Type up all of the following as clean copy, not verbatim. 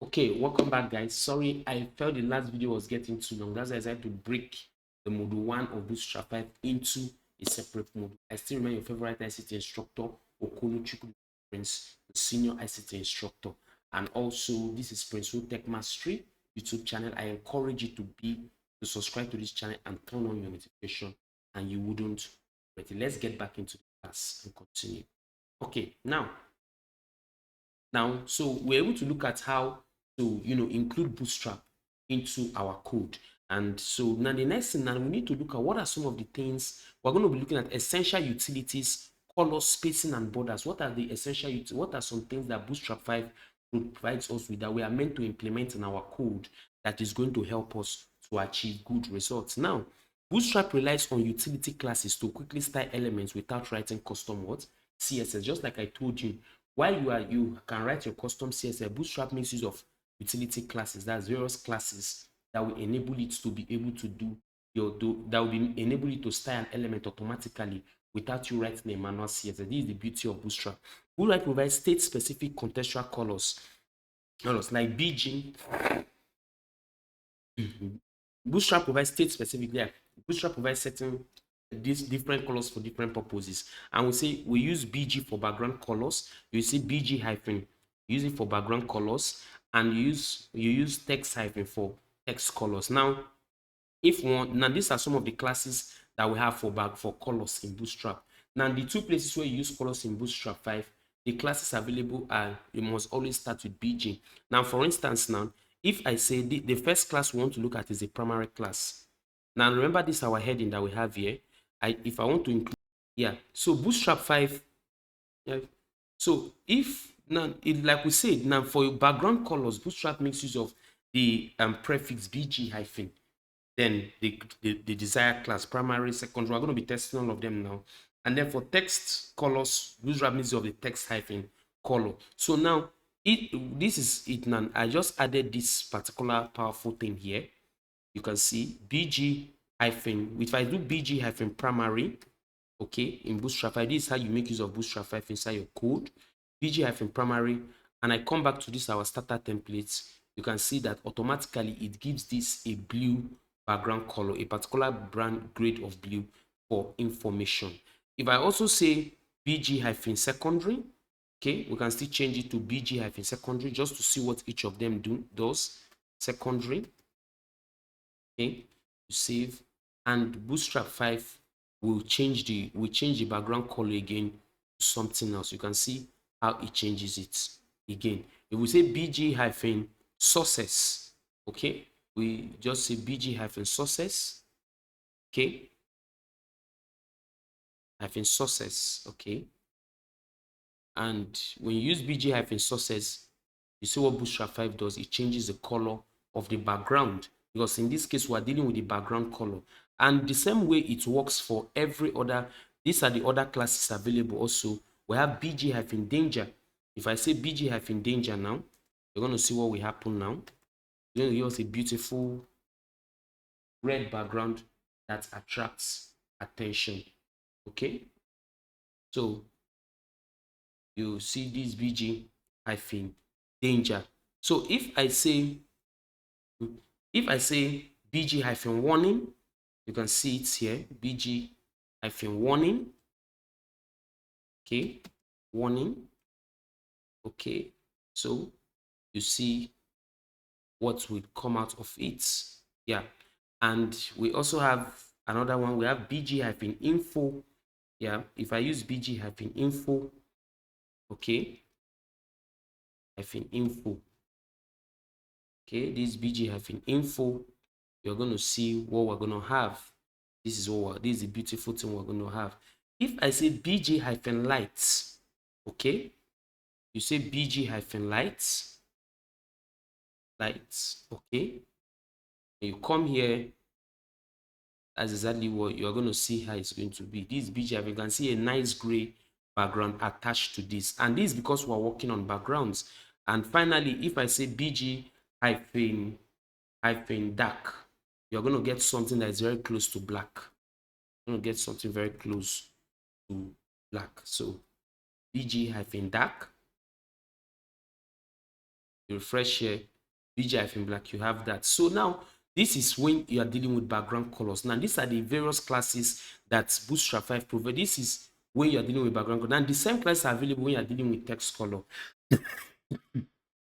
Okay, welcome back, guys. Sorry, I felt the last video was getting too long. That's why I decided to break the module 1 of Bootstrap 5 into a separate module. I still remember your favorite ICT instructor, Okonu Chukwu Prince, the senior ICT instructor. And also, this is Prince Who Tech Mastery YouTube channel. I encourage you to subscribe to this channel and turn on your notification, and you wouldn't. But let's get back into the class and continue. Okay, now, so we're able to look at how to, include Bootstrap into our code. And so now the next thing, now we need to look at what are some of the things we're going to be looking at: essential utilities, color, spacing, and borders. What are the essential utilities? What are some things that Bootstrap 5 provides us with that we are meant to implement in our code that is going to help us to achieve good results? Now, Bootstrap relies on utility classes to quickly style elements without writing custom what? CSS. Just like I told you, while you can write your custom CSS, Bootstrap makes use of utility classes. That's various classes that will enable it to be able to that will enable it to style an element automatically without you writing a manual CSS. This is the beauty of Bootstrap. Bootstrap provides state-specific contextual colors like BG. Bootstrap provides state-specific. Yeah, Bootstrap provides certain these different colors for different purposes. And we say we use BG for background colors. You see BG hyphen, use it for background colors, and you use text hyphen for text colors. Now, now these are some of the classes that we have for colors in Bootstrap. Now, the two places where you use colors in Bootstrap 5, the classes available are, you must always start with BG. Now, for instance, now, if I say the first class we want to look at is a primary class. Now, remember this our heading that we have here. If I want to include, yeah, so Bootstrap 5, yeah, so if now, like we said, now for your background colors, Bootstrap makes use of the prefix BG hyphen, then the desired class, primary, secondary. We're going to be testing all of them now. And then for text colors, Bootstrap makes use of the text hyphen color. So now, this is it now. I just added this particular powerful thing here. You can see BG hyphen. If I do BG hyphen primary, okay, in Bootstrap 5, this is how you make use of Bootstrap 5 inside your code. BG hyphen primary, and I come back to this our starter templates. You can see that automatically it gives this a blue background color, a particular brand grade of blue for information. If I also say BG hyphen secondary, okay, we can still change it to BG hyphen secondary just to see what each of them does. Secondary, okay, save, and Bootstrap 5 will change the background color again to something else. You can see how it changes it again. If we say BG hyphen sources, okay, we just say BG hyphen sources, okay, hyphen sources, okay. And when you use BG hyphen sources, you see what Bootstrap 5 does. It changes the color of the background, because in this case, we're dealing with the background color. And the same way it works for every other, these are the other classes available also. We have BG hyphen danger. If I say BG hyphen danger now, you're going to see what will happen now. You're going to give us a beautiful red background that attracts attention. Okay, so you see this BG hyphen danger. So if I say BG hyphen warning, you can see it here, BG hyphen warning, okay, warning, okay. So you see what will come out of it, yeah. And we also have another one. We have BG hyphen info, yeah. If I use BG hyphen info, okay, hyphen info, okay, this BG hyphen info, you're going to see what we're going to have. This is the beautiful thing we're going to have. If I say BG hyphen lights, okay, you say BG hyphen lights, okay, and you come here, that's exactly what you're going to see how it's going to be. This BG hyphen, you can see a nice gray background attached to this, and this is because we're working on backgrounds. And finally, if I say BG hyphen dark, you're going to get something that is very close to black. You're going to get something very close to black. So BG hyphen dark, You refresh here, bg-black, you have that. So now this is when you are dealing with background colors. Now these are the various classes that Bootstrap 5 provides. This is when you are dealing with background color. Now the same classes are available when you are dealing with text color.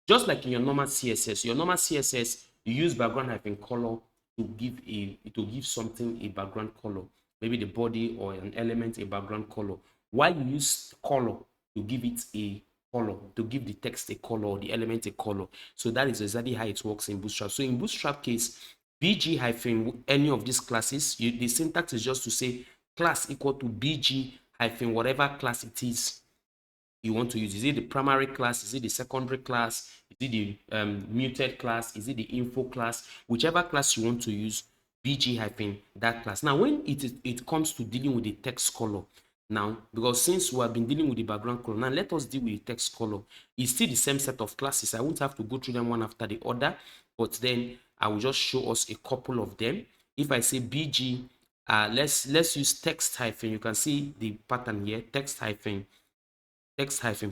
Just like in your normal CSS, you use background hyphen color to give something a background color, maybe the body or an element a background color. While you use color to give it a color, to give the text a color or the element a color. So that is exactly how it works in Bootstrap. So in Bootstrap case, bg hyphen any of these classes, the syntax is just to say class equal to bg hyphen whatever class it is you want to use. Is it the primary class? Is it the secondary class? Is it the muted class? Is it the info class? Whichever class you want to use, bg hyphen that class. Now, when it comes to dealing with the text color, now, because since we have been dealing with the background color, now let us deal with the text color. It's still the same set of classes. I won't have to go through them one after the other, but then I will just show us a couple of them. If I say bg, let's use text hyphen. You can see the pattern here, text hyphen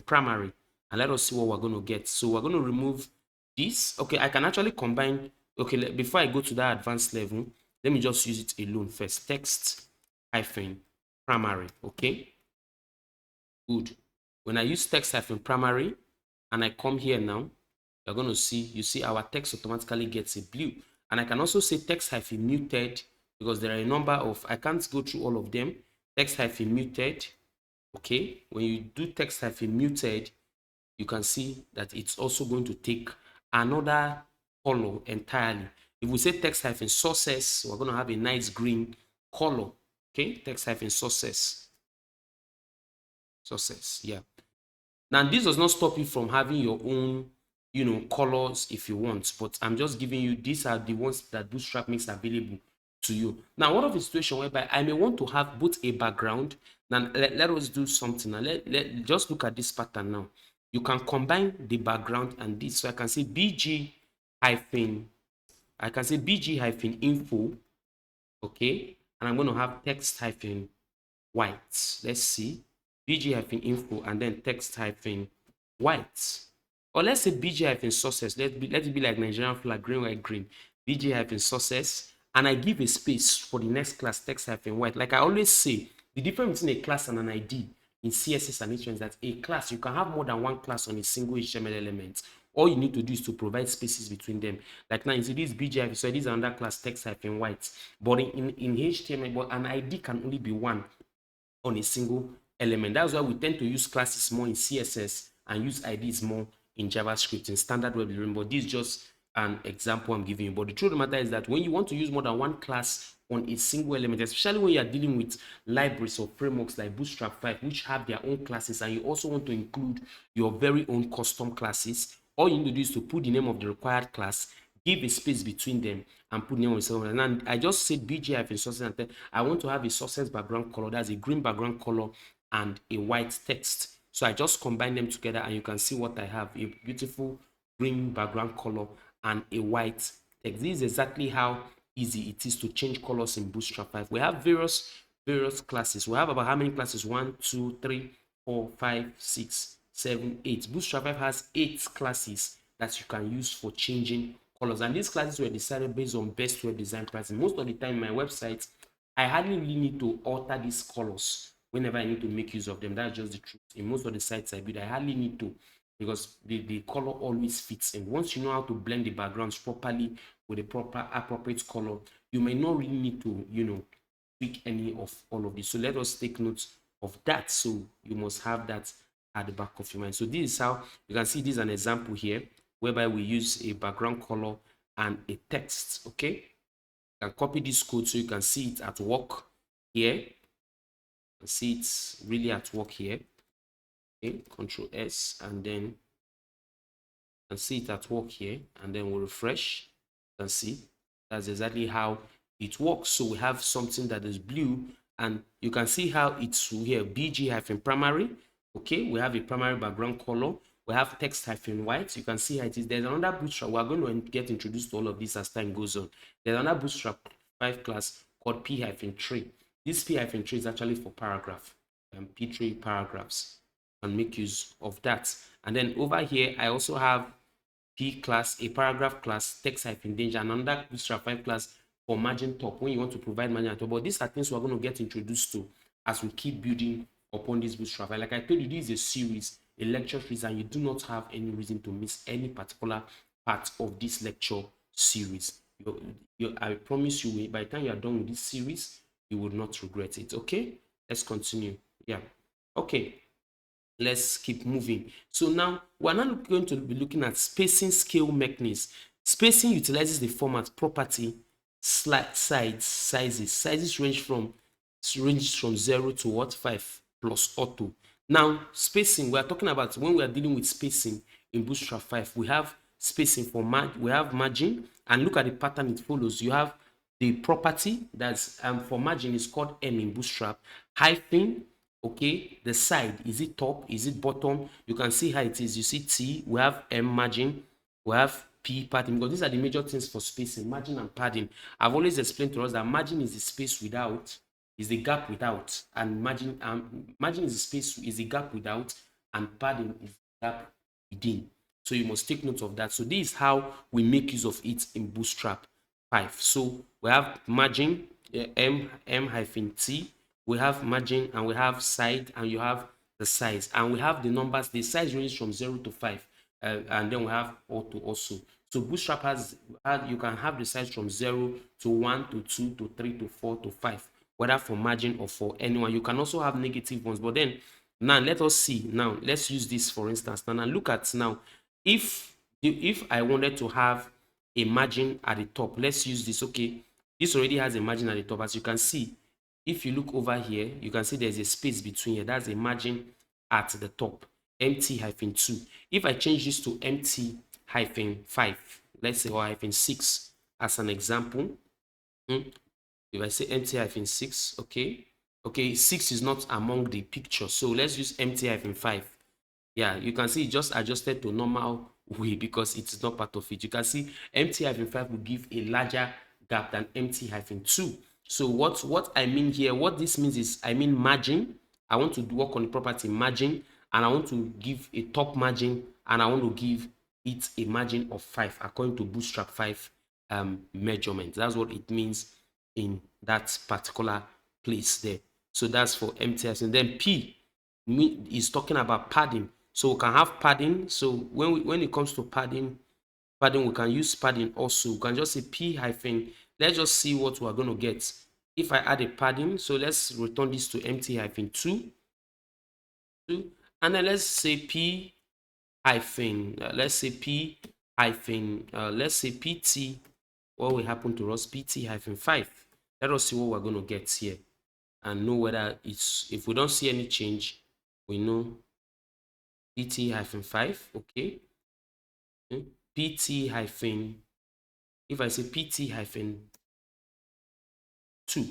primary, and let us see what we're going to get. So we're going to remove this. Okay, I can actually combine. Okay, before I go to that advanced level, let me just use it alone first. Text hyphen primary. Okay, good. When I use text hyphen primary and I come here now, you're going to see, you see our text automatically gets a blue. And I can also say text hyphen muted, because there are a number of, I can't go through all of them. Text hyphen muted. Okay, when you do text hyphen muted, you can see that it's also going to take another color entirely. If we say text hyphen sources, we're going to have a nice green color. Okay, text hyphen sources, yeah. Now this does not stop you from having your own, colors if you want, but I'm just giving you, these are the ones that Bootstrap makes available to you. Now, what of a situation whereby I may want to have both a background. Now let us do something. Now let just look at this pattern now. You can combine the background and this. So I can say bg hyphen, info, okay, and I'm going to have text hyphen white. Let's see, bg hyphen info and then text hyphen white. Or let's say bg hyphen sources. Let it be like Nigerian flag, green, white, green. bg hyphen sources, and I give a space for the next class, text hyphen white. Like I always say, the difference between a class and an ID in CSS and HTML is that a class, you can have more than one class on a single HTML element. All you need to do is to provide spaces between them. Like now, you see this bg hyphen, so this is another class, text hyphen white. But in HTML, but an ID can only be one on a single element. That's why we tend to use classes more in CSS and use IDs more in JavaScript, in standard web development. But this is just an example I'm giving you. But the truth of the matter is that when you want to use more than one class on a single element, especially when you are dealing with libraries or frameworks like Bootstrap 5, which have their own classes, and you also want to include your very own custom classes, all you need to do is to put the name of the required class, give a space between them, and put name on yourself. And I just said bg sources, and then I want to have a sources background color, that's a green background color and a white text. So I just combine them together, and you can see what I have: a beautiful green background color and a white text. This is exactly how easy it is to change colors in Bootstrap 5. We have various classes. We have about how many classes? 1, 2, 3, 4, 5, 6, 7, 8. Bootstrap 5 has 8 classes that you can use for changing colors, and these classes were decided based on best web design practice. Most of the time, my website, I hardly really need to alter these colors whenever I need to make use of them. That's just the truth. In most of the sites I build, I hardly need to, because the color always fits in. Once you know how to blend the backgrounds properly with the proper appropriate color, you may not really need to, tweak any of all of this. So let us take note of that. So you must have that at the back of your mind. So this is how you can see. This is an example here whereby we use a background color and a text. Okay, you can copy this code so you can see it at work here. You can see it's really at work here. Okay, Control S, and then you can see it at work here, and then we'll refresh. You can see that's exactly how it works. So we have something that is blue, and you can see how it's here, bg primary. Okay, we have a primary background color. We have text white. You can see how it is. There's another Bootstrap. We're going to get introduced to all of this as time goes on. There's another Bootstrap 5 class called p-3. This p-3 is actually for paragraph, p3 paragraphs, and make use of that. And then over here, I also have P class, a paragraph class, text hyphen danger, and another Bootstrap 5 class for margin top when you want to provide margin at top. But these are things we're going to get introduced to as we keep building upon this Bootstrap. Like I told you, this is a series, a lecture series, and you do not have any reason to miss any particular part of this lecture series. I promise you, by the time you are done with this series, you will not regret it. Okay, let's continue. Yeah, okay, let's keep moving. So now we're not going to be looking at spacing scale mechanisms. Spacing utilizes the format property sizes range from 0 to what 5 plus auto. Now spacing, we are talking about when we are dealing with spacing in Bootstrap 5, we have spacing for we have margin, and look at the pattern it follows. You have the property that's for margin is called M in Bootstrap, hyphen, okay, the side, is it top, is it bottom? You can see how it is. You see T, we have M margin, we have P padding, because these are the major things for spacing, margin and padding. I've always explained to us that margin is the space without, is the gap without, and margin is the space, is the gap without, and padding is the gap within. So you must take note of that. So this is how we make use of it in Bootstrap 5. So we have margin, M hyphen T, we have margin, and we have side, and you have the size, and we have the numbers. The size ranges from 0 to 5, and then we have auto also. So Bootstrap has you can have the size from 0 to 1 to 2 to 3 to 4 to 5, whether for margin or for anyone. You can also have negative ones, but then now let us see. Now let's use this for instance. Now look at now, if I wanted to have a margin at the top, let's use this. Okay, this already has a margin at the top. As you can see, if you look over here, you can see there's a space between here. That's a margin at the top, mt-2. If I change this to mt-5, let's say, or -6 as an example, if I say mt-6, okay, 6 is not among the picture, so let's use mt-5. Yeah, you can see it just adjusted to normal way because it's not part of it. You can see mt-5 will give a larger gap than mt-2. So what I mean here, what this means is, I mean margin. I want to work on the property margin, and I want to give a top margin, and I want to give it a margin of 5 according to Bootstrap 5 measurement. That's what it means in that particular place there. So that's for MTS. And then P is talking about padding. So we can have padding. So when it comes to padding, we can use padding also. We can just say P hyphen. Let's just see what we're going to get. If I add a padding, so let's return this to mt-2. And then let's say P hyphen, let's say P hyphen, let's say PT. What will happen to us? PT hyphen 5. Let us see what we're going to get here and know whether it's, if we don't see any change, we know PT hyphen 5. Okay. PT hyphen, if I say PT hyphen 2,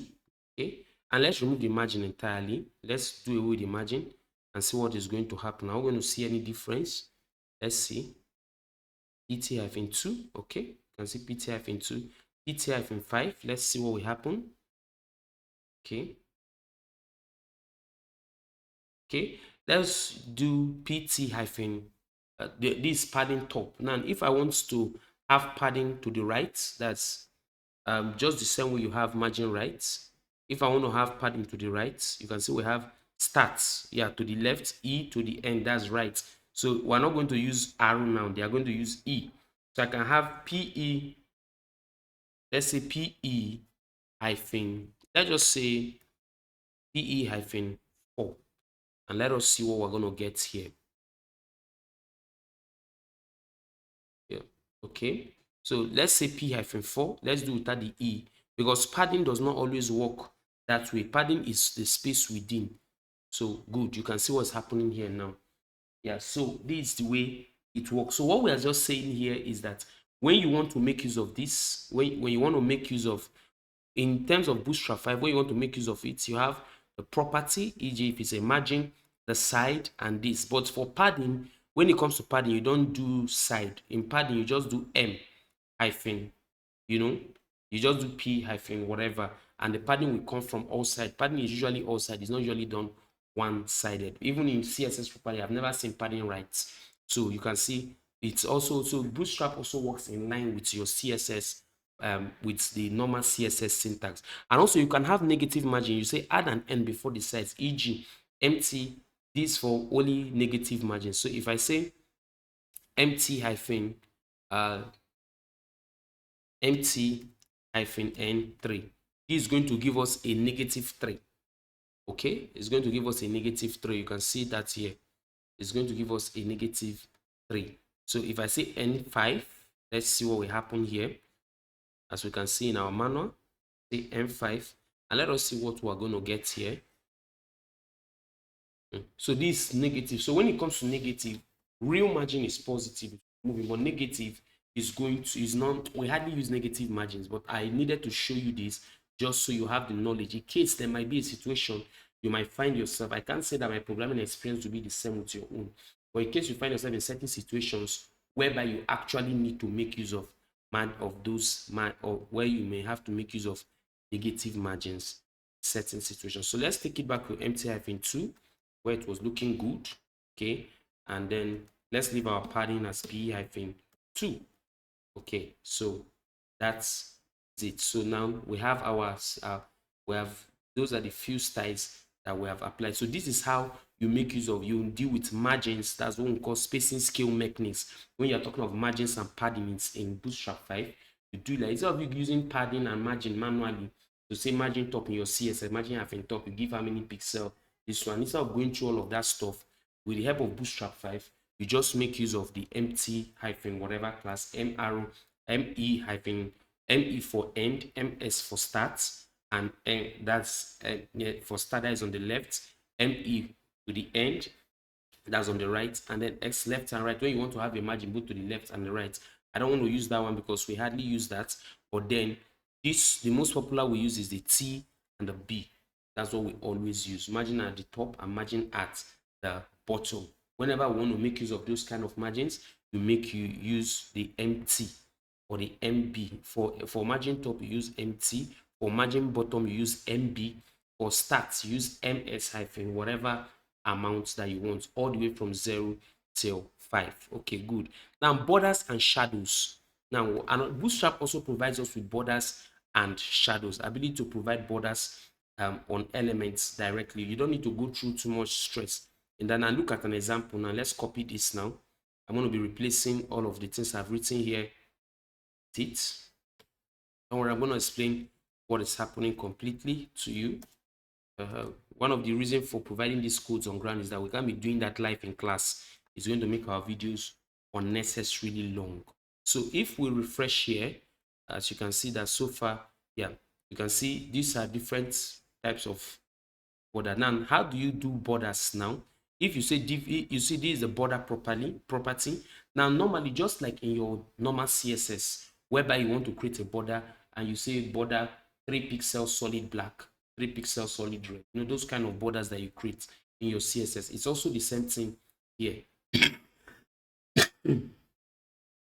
okay, and let's remove the margin entirely. Let's do away with the margin and see what is going to happen. Are we going to see any difference? Let's see. PT-2, okay, you can see PT-2, PT-5. Let's see what will happen. Okay, let's do PT hyphen this padding top. Now if I want to have padding to the right, that's just the same way you have margin right. If I want to have padding to the right, you can see we have starts, yeah, to the left, E to the end, that's right. So we're not going to use arrow now, they are going to use E. So I can have PE, let's say PE hyphen, let's just say PE hyphen 4. And let us see what we're going to get here. Yeah, okay. So let's say P hyphen 4. Let's do without the E, because padding does not always work that way. Padding is the space within. So good, you can see what's happening here now. Yeah, so this is the way it works. So what we are just saying here is that when you want to make use of this, when you want to make use of, in terms of Bootstrap 5, when you want to make use of it, you have the property, e.g. if it's a margin, the side, and this. But for padding, when it comes to padding, you don't do side. In padding, you just do M hyphen, you just do P hyphen whatever, and the padding will come from all sides. Padding is usually all sides. It's not usually done one-sided. Even in CSS properly, I've never seen padding right. So you can see it's also, so Bootstrap also works in line with your CSS, with the normal CSS syntax. And also you can have negative margin. You say add an n before the size, e.g. empty, this for only negative margin. So if I say empty hyphen empty hyphen n3, this is going to give us a -3. Okay, it's going to give us a -3. You can see that here. It's going to give us a -3. So if I say n5, let's see what will happen here. As we can see in our manual, say n5, and let us see what we're going to get here. So this is negative. So when it comes to negative, real margin is positive moving, but negative is going to, is not, we hardly use negative margins, but I needed to show you this just so you have the knowledge in case there might be a situation you might find yourself. I can't say that my programming experience will be the same with your own, but in case you find yourself in certain situations whereby you actually need to make use of or where you may have to make use of negative margins in certain situations. So let's take it back to empty-2 where it was looking good. Okay, and then let's leave our padding as p-2. Okay, so that's it. So now we have our those are the few styles that we have applied. So this is how you make use of, you deal with margins. That's what we call spacing scale mechanics. When you're talking of margins and padding in Bootstrap 5, you do like, instead of you using padding and margin manually to say margin top in your CSS, margin hyphen top, you give how many pixels, this one, instead of going through all of that stuff, with the help of Bootstrap 5, you just make use of the empty hyphen whatever class, me hyphen me for end, ms for start, and that's for start, that is on the left, me to the end, that's on the right, and then x left and right when you want to have a margin both to the left and the right. I don't want to use that one because we hardly use that, but then this, the most popular we use is the T and the B. That's what we always use, margin at the top and margin at the bottom. Whenever we want to make use of those kind of margins, you use the MT or the MB. For margin top, you use MT. For margin bottom, you use MB. For start, you use MS hyphen whatever amounts that you want, all the way from 0 till 5. Okay, good. Now, borders and shadows. Now, Bootstrap also provides us with borders and shadows, ability to provide borders on elements directly. You don't need to go through too much stress. And then I look at an example now. Let's copy this now. I'm going to be replacing all of the things I've written here. Don't worry, I'm going to explain what is happening completely to you. One of the reasons for providing these codes on ground is that we can't be doing that live in class. It's going to make our videos unnecessarily long. So if we refresh here, as you can see that so far, yeah, you can see these are different types of border. Now, how do you do borders now? If you say you see this is the border property. Now, normally, just like in your normal CSS, whereby you want to create a border and you say border 3 pixels solid black, 3 pixels solid red, you know, those kind of borders that you create in your CSS. It's also the same thing here.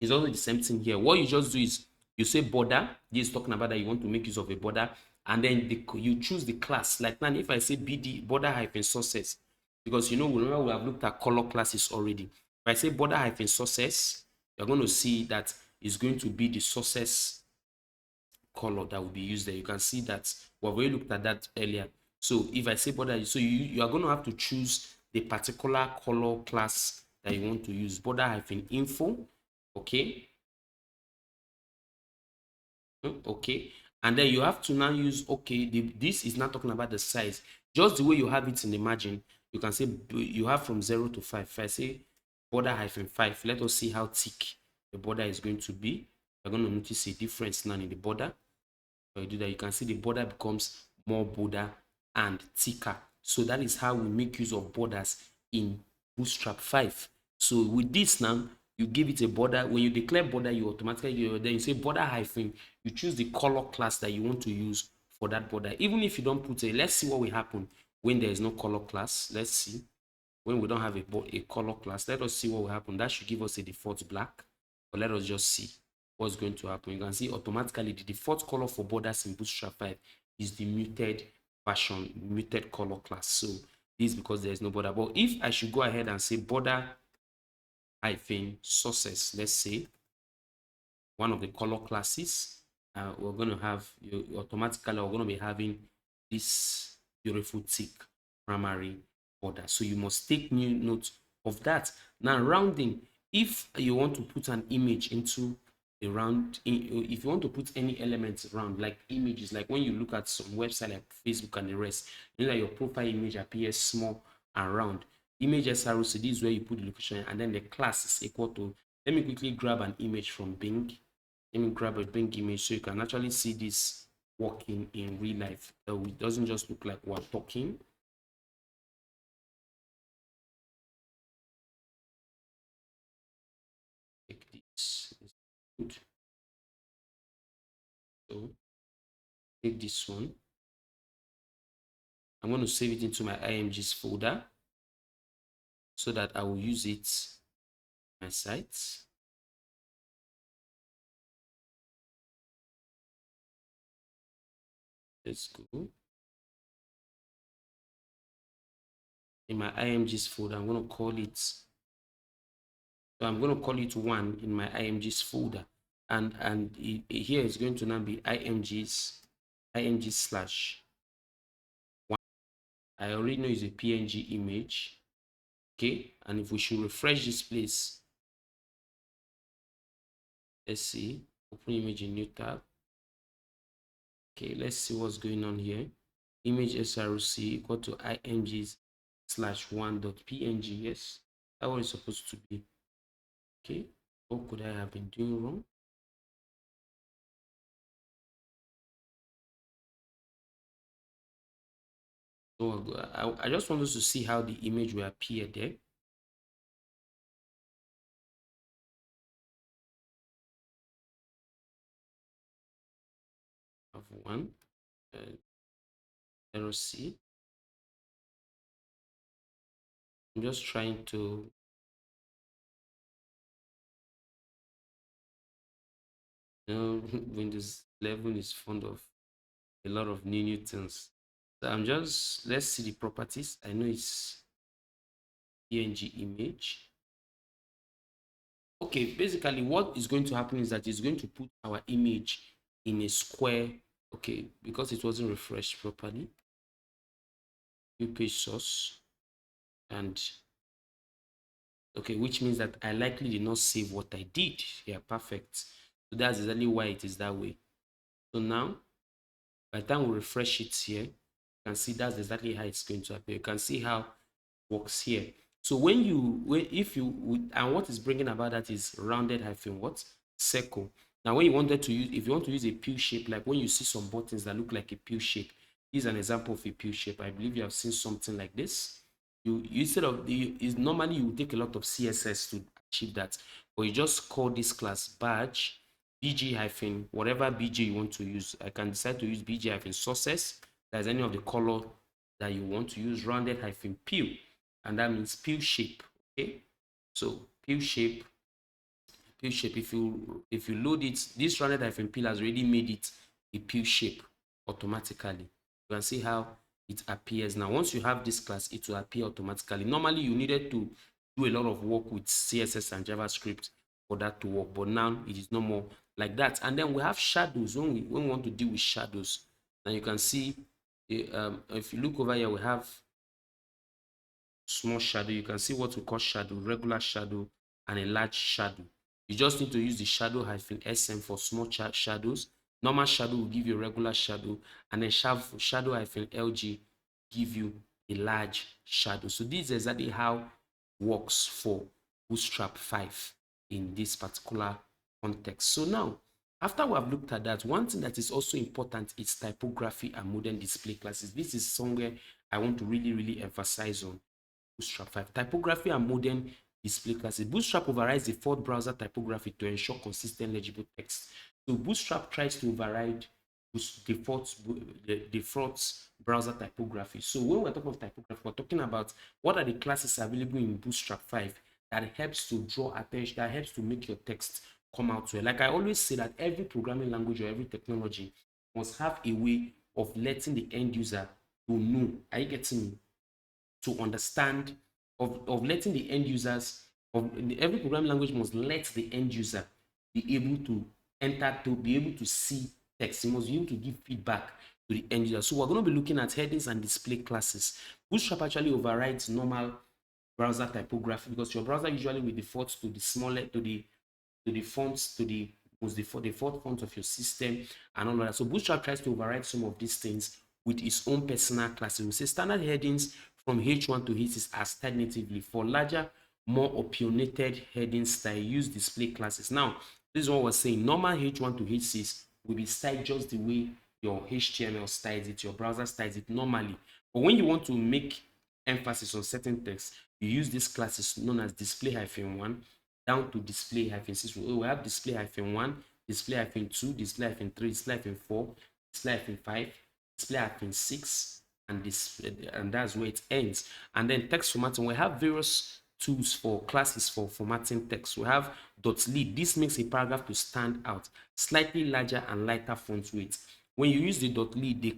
It's also the same thing here. What you just do is you say border. This is talking about that you want to make use of a border, and then you choose the class. Like now, if I say BD border hyphen sources, because you know, remember we have looked at color classes already. If I say border hyphen sources, you're going to see that it's going to be the sources color that will be used there. You can see that we've already looked at that earlier. So if I say border, so you are going to have to choose the particular color class that you want to use. Border hyphen info. Okay, okay, and then you have to now use, okay, this is not talking about the size, just the way you have it in the margin. You can say you have from 0 to 5. If I say border hyphen 5, let us see how thick the border is going to be. You're going to notice a difference now in the border. When you do that, you can see the border becomes more bolder and thicker. So that is how we make use of borders in Bootstrap 5. So with this now, you give it a border. When you declare border, you automatically then you say border hyphen. You choose the color class that you want to use for that border. Even if you don't put a, let's see what will happen when there is no color class. Let's see. When we don't have a color class, let us see what will happen. That should give us a default black. But let us just see what's going to happen. You can see automatically the default color for borders in Bootstrap 5 is the muted version, muted color class. So this is because there is no border. But if I should go ahead and say border hyphen sources, let's say one of the color classes. We're going to have automatically we're going to be having this beautiful tick primary border. So you must take new note of that. Now rounding, if you want to put an image into a round, if you want to put any elements around like images, like when you look at some website like Facebook and the rest, you know that your profile image appears small and round. Image SROC, this is where you put the location, and then the class is equal to, let me quickly grab an image from Bing. Let me grab a Bing image so you can actually see this working in real life. It doesn't just look like we're talking. Take this. Good. So take this one. I'm going to save it into my IMGs folder so that I will use it on my site. Let's go. In my IMGs folder, I'm going to call it, so I'm going to call it 1 in my IMGs folder. And here is going to now be IMG slash 1. I already know it's a PNG image. Okay, and if we should refresh this place, let's see, open image in new tab. Okay, let's see what's going on here. Image SRC equal to imgs slash 1.png. Yes, that's what it's supposed to be. Okay, what could I have been doing wrong? So I just want us to see how the image will appear there. Of one, RC. I'm just trying to Windows 11 is fond of a lot of new things. So I'm just, let's see the properties. I know it's PNG image. Okay, basically what is going to happen is that it's going to put our image in a square. Okay, because it wasn't refreshed properly. New page source, and okay, which means that I likely did not save what I did. Yeah, perfect. So that's exactly why it is that way. So now, by the time we refresh it here, you can see that's exactly how it's going to appear. You can see how it works here. So if you would, and what is bringing about that is rounded hyphen what? Circle. Now, when you wanted to use, if you want to use a pill shape, like when you see some buttons that look like a pill shape, this is an example of a pill shape. I believe you have seen something like this. You instead of the is normally you take a lot of CSS to achieve that, but you just call this class badge bg hyphen whatever bg you want to use. I can decide to use bg hyphen sources. That's any of the color that you want to use, rounded hyphen pill, and that means pill shape. Okay, so pill shape, if you load it, this rounded hyphen pill has already made it a pill shape automatically. You can see how it appears now. Once you have this class, it will appear automatically. Normally you needed to do a lot of work with CSS and JavaScript for that to work, but now it is no more like that. And then we have shadows. When we want to deal with shadows, now you can see if you look over here, we have small shadow. You can see what we call shadow, regular shadow, and a large shadow. You just need to use the shadow hyphen sm for small shadows. Normal shadow will give you a regular shadow, and then shadow hyphen lg give you a large shadow. So this is exactly how it works for Bootstrap 5 in this particular context. So now, after we have looked at that, one thing that is also important is typography and modern display classes. This is somewhere I want to really emphasize on Bootstrap 5. Typography and modern display classes. Bootstrap overrides the default browser typography to ensure consistent legible text. So Bootstrap tries to override the default browser typography. So when we're talking of typography, we're talking about what are the classes available in Bootstrap 5 that helps to draw attention, that helps to make your text come out well. Like I always say that every programming language or every technology must have a way of letting the end user to know. Are you getting me? To understand, of letting the end users Every programming language must let the end user be able to enter, to be able to see text. You must be able to give feedback to the end user. So we're going to be looking at headings and display classes. Bootstrap actually overrides normal browser typography because your browser usually will default to the smaller, to the fonts, to the most default font of your system and all of that. So Bootstrap tries to override some of these things with its own personal classes. We say standard headings from H1 to H6 are styled natively. For larger, more opinionated heading style, use display classes. Now, this is what we're saying. Normal H1 to H6 will be styled just the way your HTML styles it, your browser styles it normally. But when you want to make emphasis on certain text, you use these classes known as display-1 down to display-6. We have display-1, display-2, display-3, display-4, display-5, display-6, and this, and that's where it ends. And then text formatting, we have various tools for classes for formatting text. We have .lead. This makes a paragraph to stand out, slightly larger and lighter font weight. When you use the .lead, the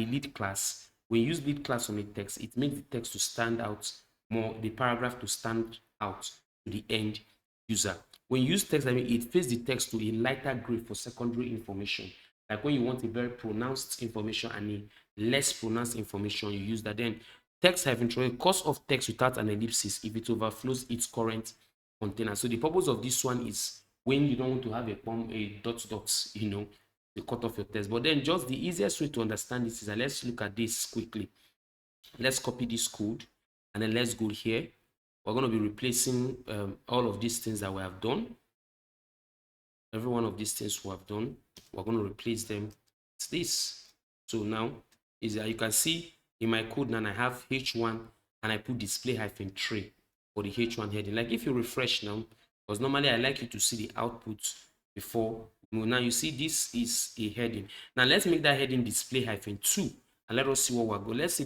lead class, when you use lead class on a text, it makes the text to stand out more, the paragraph to stand out to the end user. When you use text, it fits the text to a lighter gray for secondary information. Like when you want a very pronounced information and a less pronounced information, you use that. Then text -, course of text without an ellipsis if it overflows its current container. So the purpose of this one is when you don't want to have a dot, the cut off your text. But then just the easiest way to understand this is that let's look at this quickly. Let's copy this code and then let's go here. We're going to be replacing all of these things that we have done. Every one of these things we have done, we're going to replace them with this. So now is that you can see in my code now I have H1 and I put display-3 for the H1 heading. Like if you refresh now, because normally I like you to see the output before. Now you see this is a heading. Now let's make that heading display-2 and let us see what we're going. Let's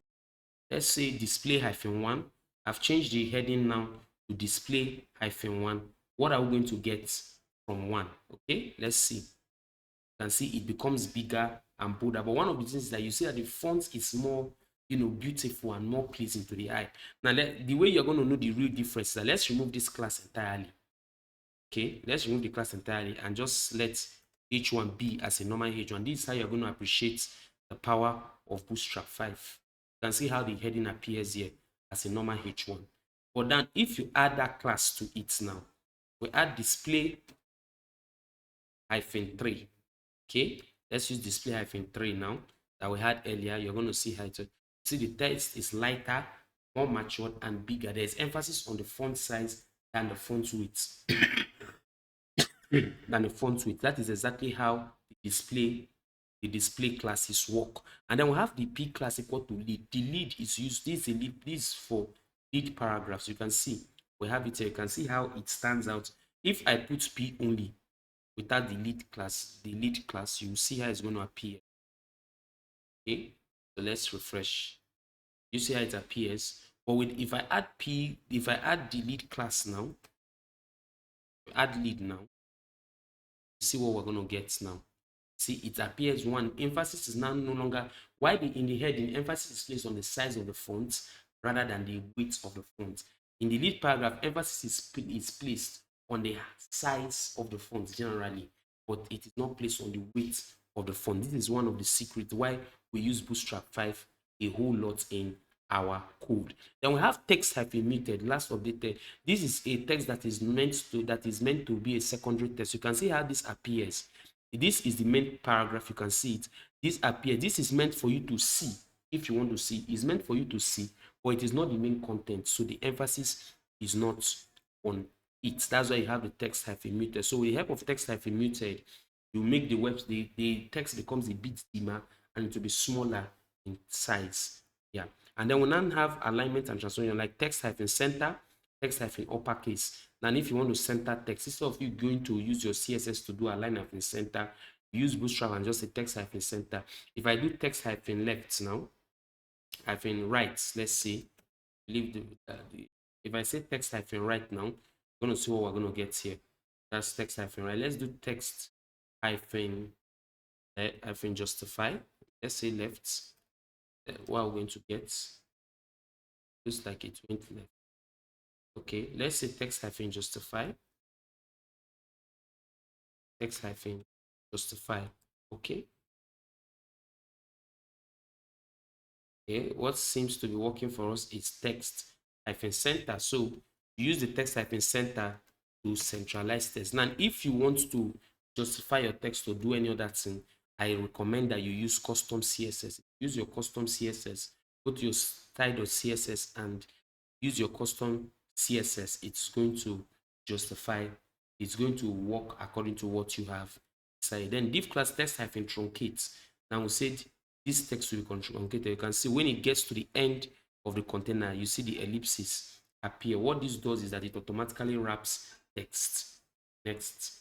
say display-1. I've changed the heading now to display-1. What are we going to get from 1? Okay, let's see. You can see it becomes bigger and bolder. But one of the things is that you see that the font is more, beautiful and more pleasing to the eye. Now, the way you're going to know the real difference is that let's remove this class entirely. Okay, let's remove the class entirely and just let H1 be as a normal H1. This is how you're going to appreciate the power of Bootstrap 5. You can see how the heading appears here as a normal H1. But then if you add that class to it now, we add display-3. Okay, let's use display-3 now that we had earlier. You're going to see how it. See, the text is lighter, more matured, and bigger. There's emphasis on the font size than the font width. That is exactly how the display classes work. And then we have the P class equal to lead. The lead is used. This is a lead. This is for lead paragraphs. You can see we have it here. You can see how it stands out. If I put P only without the lead class, you will see how it's going to appear. Okay, so let's refresh. You see how it appears. But if I add the lead class now, add lead now, see what we're going to get now. See, it appears one. Emphasis is now no longer, why in the heading, emphasis is placed on the size of the font rather than the width of the font. In the lead paragraph, emphasis is placed on the size of the font generally, but it is not placed on the width of the font. This is one of the secrets why we use Bootstrap 5 a whole lot in our code. Then we have text-muted, last updated. This is a text that is meant to be a secondary text. You can see how this appears. This is the main paragraph. You can see it. This appears. This is meant for you to see. If you want to see, it's meant for you to see, but it is not the main content. So the emphasis is not on it. That's why you have the text-muted. So with the help of text-muted, you make the text becomes a bit dimmer and it will be smaller in size. Yeah. And then we now have alignment and transformation like text-center, text-uppercase. And if you want to center text, instead of you going to use your CSS to do align-center, use Bootstrap and just say text-center. If I do text-left now, -right, let's say, if I say text-right now, we're going to see what we're going to get here. That's text-right. Let's do text-justify. Let's say left. What we're going to get, just like it went left. Okay, let's say text hyphen justify, text hyphen justify. Okay. Okay, what seems to be working for us is text hyphen center. So use the text hyphen center to centralize text. Now, if you want to justify your text or do any other thing, I recommend that you use custom CSS. Use your custom CSS, go to your style.css and use your custom CSS. It's going to justify, it's going to work according to what you have decided. Then div class text hyphen truncate. Now we said this text will be truncated. You can see when it gets to the end of the container, you see the ellipses appear. What this does is that it automatically wraps text. Next,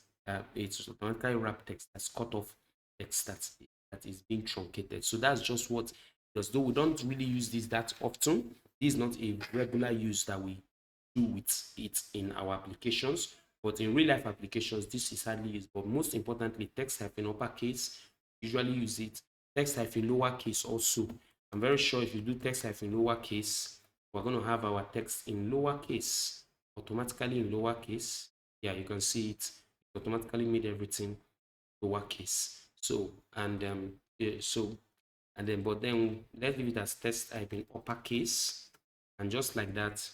it automatically wrap text that's cut off text that is being truncated. So that's just what it does. Though we don't really use this that often, this is not a regular use that we do with it in our applications. But in real life applications, this is hardly used. But most importantly, text hyphen uppercase, usually use it. Text hyphen lowercase also. I'm very sure if you do text hyphen lowercase, we're going to have our text in lowercase, automatically in lowercase. Yeah, you can see it. It automatically made everything lowercase. So, and yeah, so, and then, but then let's leave it as text hyphen uppercase. And just like that,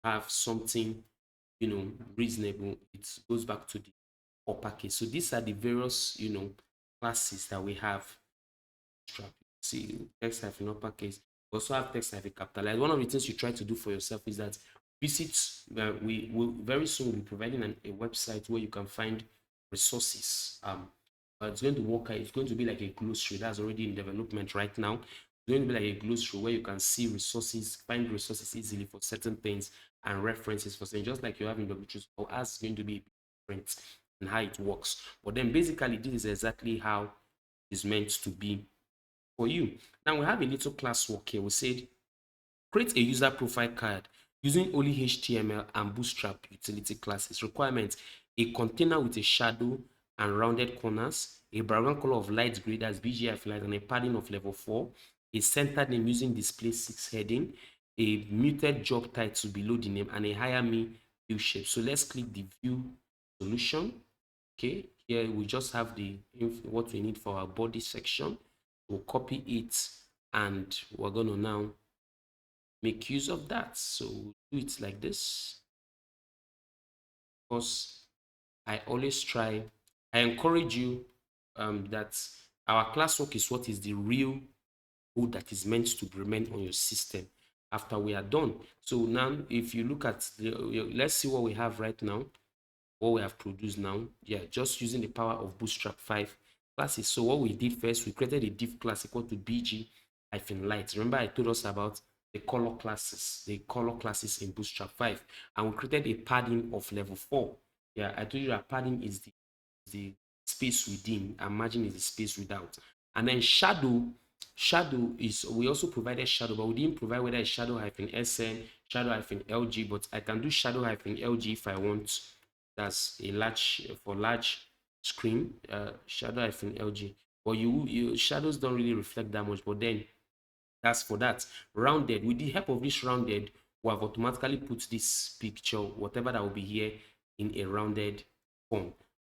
have something, reasonable. It goes back to the uppercase. So these are the various, classes that we have. See, text hyphen uppercase. We also have text hyphen capitalized. One of the things you try to do for yourself is that visit. We will very soon be providing a website where you can find resources. It's going to work. It's going to be like a glossary that's already in development right now. It's going to be like a glossary where you can see resources, find resources easily for certain things and references for saying just like you have in W3. Or as going to be different and how it works. But then basically, this is exactly how it's meant to be for you. Now we have a little class work here. We said create a user profile card using only HTML and Bootstrap utility classes. Requirements: a container with a shadow and rounded corners, a background color of light gray, that's BGI light, and a padding of level 4, a center name using display 6 heading, a muted job title below the name, and a hire me view shape. So let's click the view solution. Okay, here we just have the what we need for our body section. We'll copy it and we're going to now make use of that. So do it like this. Because I always try, I encourage you that our classwork is what is the real code that is meant to remain on your system after we are done. So now if you look at let's see what we have right now, what we have produced now. Yeah, just using the power of Bootstrap 5 classes. So what we did first, we created a div class equal to bg-light. Remember I told us about the color classes in Bootstrap 5, and we created a padding of level 4. Yeah, I told you that padding is the space within and margin is the space without. And then shadow is, we also provided shadow, but we didn't provide whether it's shadow hyphen sn, shadow hyphen lg, but I can do shadow hyphen lg if I want. That's a large, for large screen, shadow hyphen lg. But you shadows don't really reflect that much. But then that's for that. Rounded, with the help of this rounded, we have automatically put this picture, whatever that will be here, in a rounded form.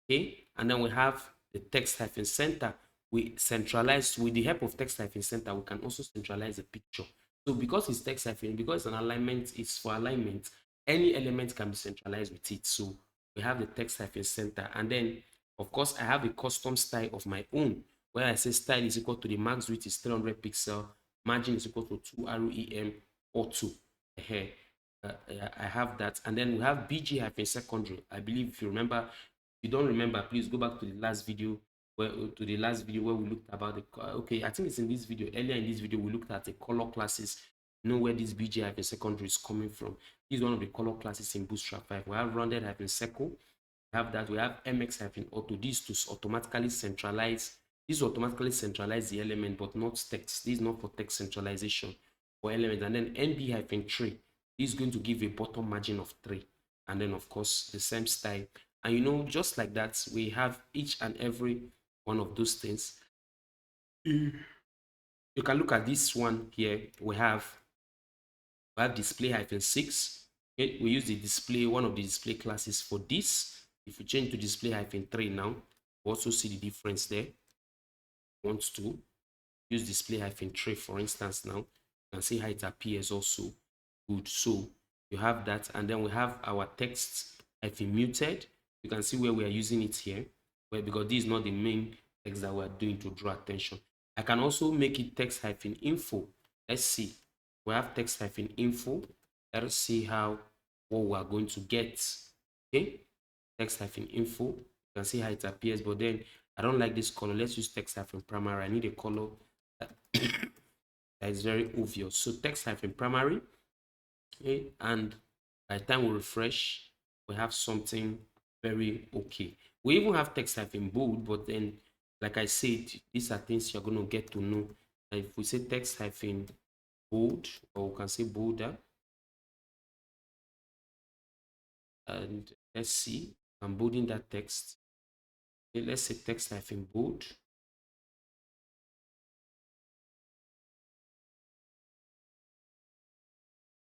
Okay, and then we have the text hyphen center. We centralize with the help of text hyphen center. We can also centralize the picture. So because it's text hyphen, because it's an alignment, it's for alignment. Any element can be centralized with it. So we have the text hyphen center, and then of course I have a custom style of my own where I say style is equal to the max width is 300 pixel, margin is equal to 2 REM or 2. I have that, and then we have BG hyphen secondary. I believe if you remember, if you don't remember, please go back to the last video where we looked about the okay, I think it's in this video. Earlier in this video, we looked at the color classes. You know where this BG hyphen secondary is coming from. This is one of the color classes in Bootstrap 5. We have rounded hyphen circle. We have that. We have MX hyphen auto. This to automatically centralize. This will automatically centralize the element, but not text. This is not for text centralization for element. And then NB hyphen 3. This is going to give a bottom margin of 3. And then of course the same style. And just like that, we have each and every one of those things. You can look at this one here. We have display hyphen 6. Okay, we use the display, one of the display classes for this. If we change to display -3 now, we also see the difference there. Want to use display -3, for instance, now you can see how it appears also good. So you have that, and then we have our text muted. You can see where we are using it here, where because this is not the main text that we are doing to draw attention. I can also make it text info. Let's see. We have text info. Let us see how what we are going to get. Okay, text info. You can see how it appears, but then I don't like this color. Let's use text primary. I need a color that, that is very obvious. So text primary. Okay, and by the time we refresh, we have something very okay. We even have text bold, but then, like I said, these are things you're going to get to know. If we say text bold, or we can say bolder, and let's see, I'm bolding that text. Okay, let's say text bold.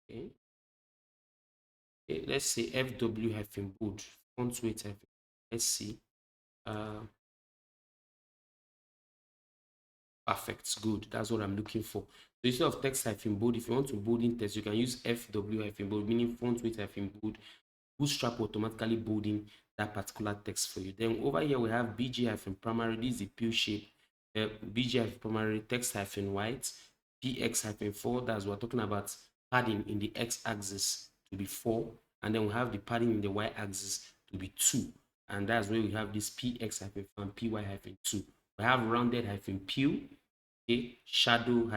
Okay. Okay, let's say FW bold, font weight let's see. Perfect, good. That's what I'm looking for. So instead of text bold, if you want to bold in text, you can use FW bold, meaning font weight bold. Bootstrap automatically bolding that particular text for you. Then over here we have BG primary. This is the pill shape. BG primary text white. PX 4. That's what we're talking about. Padding in the x-axis to be 4, and then we have the padding in the y-axis to be 2, and that's where we have this PX 4 and PY 2. We have rounded pill, okay, shadow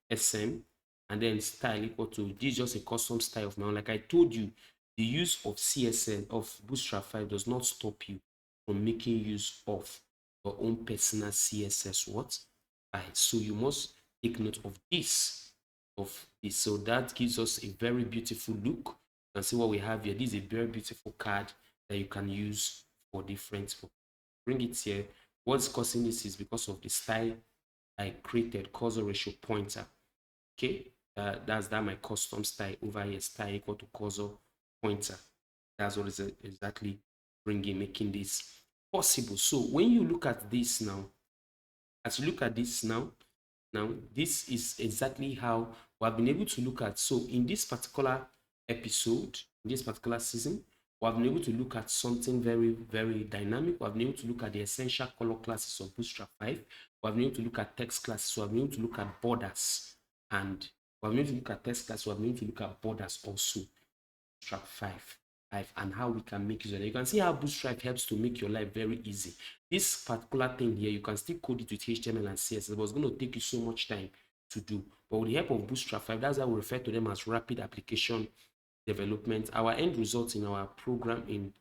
SM, and then style equal to this is just a custom style of my own. Like I told you, the use of CSS of Bootstrap 5 does not stop you from making use of your own personal CSS what style. So you must take note of this. So that gives us a very beautiful look. You can see what we have here. This is a very beautiful card that you can use for different. Bring it here. What's causing this is because of the style I created, cursor ratio pointer. Okay, that's that my custom style over here, style equal to cursor pointer. That's what is exactly making this possible. So when you look at this now, as you look at this now, this is exactly how we have been able to look at. So in this particular episode, in this particular season, we have been able to look at something very, very dynamic. We have been able to look at the essential color classes of Bootstrap 5. We have been able to look at text classes. We have been able to look at borders. And we have been able to look at text classes. We have been able to look at borders also. Bootstrap 5 and how we can make use of it. You can see how Bootstrap helps to make your life very easy. This particular thing here, you can still code it with HTML and CSS, but it's going to take you so much time to do. But with the help of Bootstrap 5, that's how we refer to them as rapid application development. Our end result in our program, in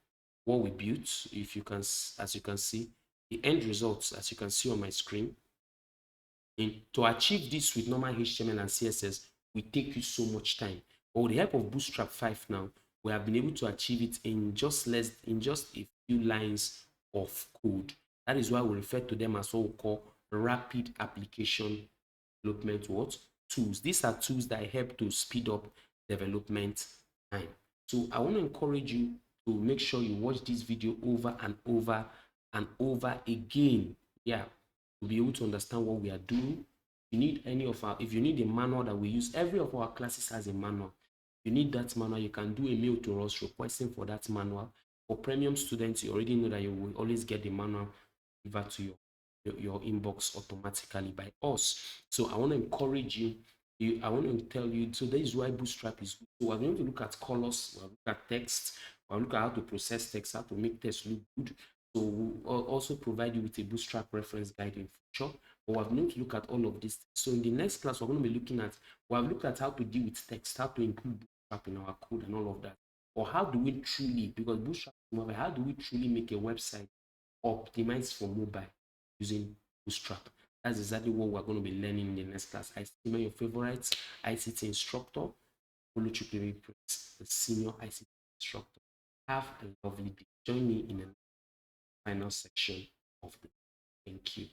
what we built, if you can, as you can see, the end results, as you can see on my screen, to achieve this with normal HTML and CSS will take you so much time. But with the help of Bootstrap 5 now, we have been able to achieve it in just a few lines of code. That is why we refer to them as what we call rapid application development tools. These are tools that help to speed up development time. So I want to encourage you to make sure you watch this video over and over and over again. Yeah, to be able to understand what we are doing. If you need a manual that we use, every of our classes has a manual. If you need that manual, you can do a mail to us requesting for that manual. For premium students, you already know that you will always get the manual delivered to your inbox automatically by us. So I want to encourage you. I want to tell you. So that is why Bootstrap is good. So we're going to look at colors, we'll look at text, we'll look at how to process text, how to make text look good. So we'll also provide you with a Bootstrap reference guide in future. But we're going to look at all of this. So in the next class, we're going to be looking at, we have looked at how to deal with text, how to include Bootstrap in our code and all of that. Or how do we truly, because Bootstrap, how do we truly make a website optimized for mobile using Bootstrap? That's exactly what we're going to be learning in the next class. I see your favorites ICT instructor, Oluchukwu, the senior ICT instructor. Have a lovely day. Join me in the final section of the. Thank you.